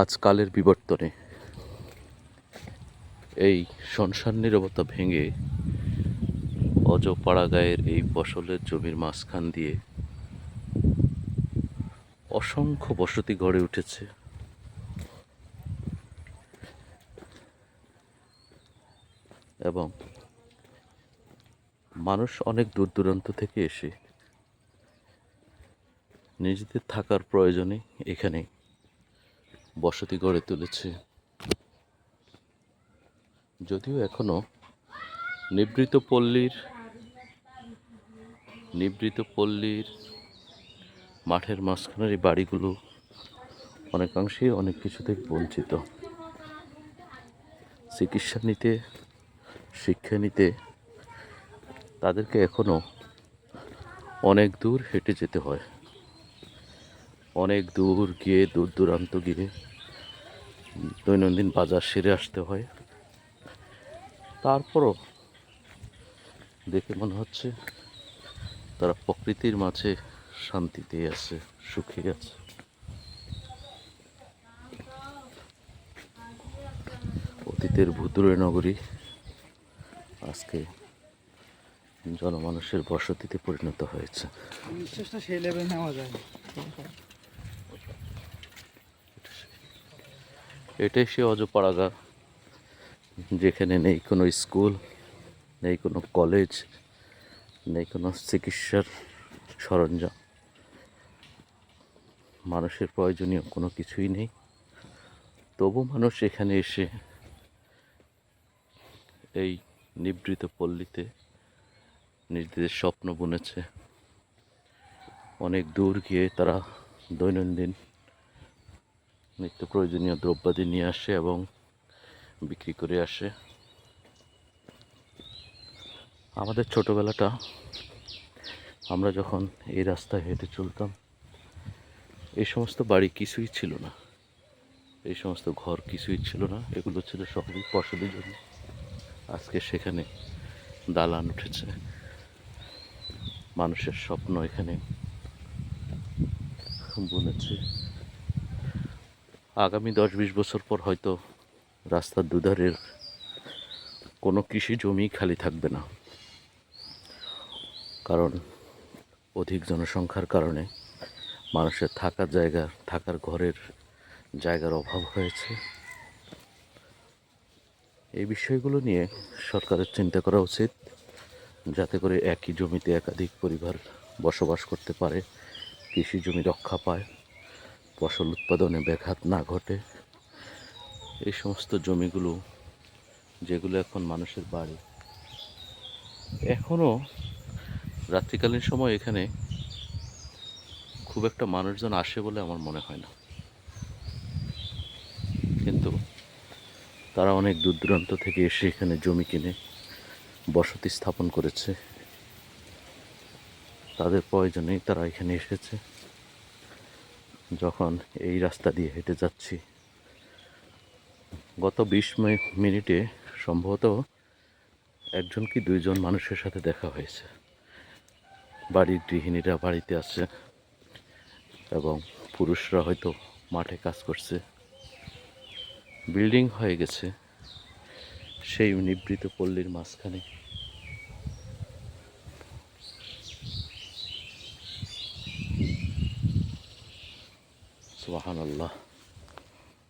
আজকালের বিবর্তনে এই সংসার নীরবতা ভেঙে অজপাড়াগাঁয়ের এই ফসলের জমির মাঝখান দিয়ে অসংখ্য বসতি গড়ে উঠেছে। এবং মানুষ অনেক দূর দূরান্ত থেকে এসে নিজেদের থাকার প্রয়োজনে এখানে বসতি গড়ে তুলেছে। যদিও এখনো নিভৃত পল্লীর মাঠের মাঝখানের এই বাড়িগুলো অনেকাংশেই অনেক কিছু থেকে বঞ্চিত। চিকিৎসা নিতে, শিক্ষা নিতে তাদেরকে এখনো অনেক দূর হেঁটে যেতে হয়, অনেক দূর গিয়ে দূর দূরান্ত গিয়ে দৈনন্দিন বাজার সেরে আসতে হয়। তারপরও দেখে মনে হচ্ছে তারা প্রকৃতির মাঝে শান্তিতে আছে, সুখে আছে। অতীতের ভুতুড়ে নগরী আজকে জনমানুষের বসতিতে পরিণত হয়েছে। এটাই সে অজপাড়াগাঁ, যেখানে নেই কোনো স্কুল, নেই কোনো কলেজ, নেই কোনো চিকিৎসার সরঞ্জাম, মানুষের প্রয়োজনীয় কোনো কিছুই নেই। তবু মানুষ এখানে এসে এই নিভৃত পল্লীতে নিজেদের স্বপ্ন বুনেছে। অনেক দূর গিয়ে তারা দৈনন্দিন নিত্য প্রয়োজনীয় দ্রব্যাদি নিয়ে আসে এবং বিক্রি করে আসে। আমাদের ছোটবেলাটা আমরা যখন এই রাস্তায় হেঁটে চলতাম, এই সমস্ত বাড়ি কিছুই ছিল না, এই সমস্ত ঘর কিছুই ছিল না। এগুলো ছিল সবই ফসলি জমি। আজকে সেখানে দালান উঠেছে, মানুষের স্বপ্ন এখানে বুনেছে। আগামী 10-20 বছর পর হয়তো রাস্তার দুধারের কোনো কৃষি জমি খালি থাকবে না, কারণ অধিক জনসংখ্যার কারণে মানুষের থাকার ঘরের জায়গার অভাব হয়েছে। এই বিষয়গুলো নিয়ে সরকারের চিন্তা করা উচিত, যাতে করে একই জমিতে একাধিক পরিবার বসবাস করতে পারে, কৃষি জমি রক্ষা পায়, ফসল উৎপাদনে ব্যাঘাত না ঘটে। এই সমস্ত জমিগুলো যেগুলো এখন মানুষের বাড়ি, এখনও রাত্রিকালীন সময় এখানে খুব একটা মানুষজন আসে বলে আমার মনে হয় না, কিন্তু তারা অনেক দূর দূরান্ত থেকে এসে এখানে জমি কিনে বসতি স্থাপন করেছে। তাদের প্রয়োজনেই তারা এখানে এসেছে। যখন এই রাস্তা দিয়ে হেঁটে যাচ্ছি, গত 20 মিনিটে সম্ভবত 1 কি 2 মানুষের সাথে দেখা হয়েছে। বাড়ির গৃহিণীরা বাড়িতে আছে এবং পুরুষরা হয়তো মাঠে কাজ করছে। বিল্ডিং হয়ে গেছে সেই নিভৃত পল্লীর মাঝখানে। সুবহানাল্লাহ।